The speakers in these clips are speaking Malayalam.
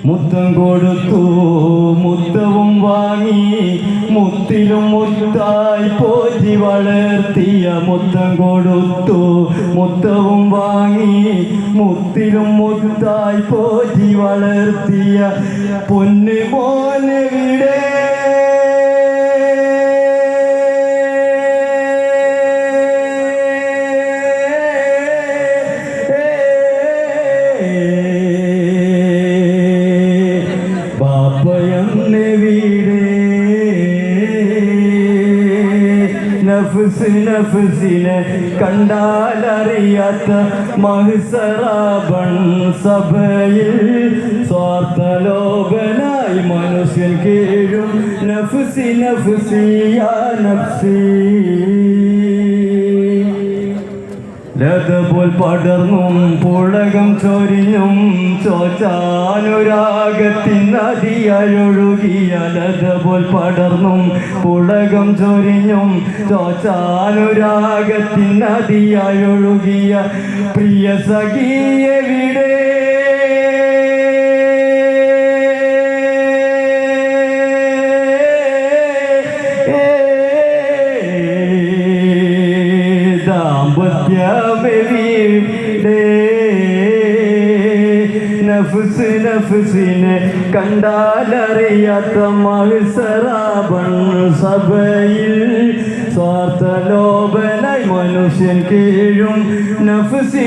മുത്തം കൊടുത്തു മുത്തവും വാങ്ങി മുത്തിലും മുത്തായി പോറ്റി വളർത്തിയ മുത്തം കൊടുത്തു മുത്തവും വാങ്ങി മുത്തിലും മുത്തായി പോറ്റി വളർത്തിയ പൊന്നു മോനെവിടെ നഫ്സിനെ കണ്ടാലറിയാത്ത മഹ്സറാബൺ സഭയിൽ സ്വാർത്ഥലോഭനായി മനുഷ്യൻ കീഴും നഫ്സി യാ നഫ്സി ലതപോൽ പടർന്നും പുളകം ചൊരിഞ്ഞും ചോച്ചാനുരാഗത്തിൻ നദിയൊഴുകിയ ലതപോൽ പടർന്നും പുളകം ചൊരിഞ്ഞും ചോച്ചാനുരാഗത്തിൻ നദിയൊഴുകിയ പ്രിയ സഖിയെവിടെ നഫ്സിനെ കണ്ടാലറിയാത്ത മഹ്സറാബൺ സഭയിൽ സ്വാർത്ഥലോഭനായി മനുഷ്യൻ കീഴും നഫ്സി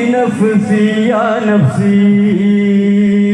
യാ നഫ്സി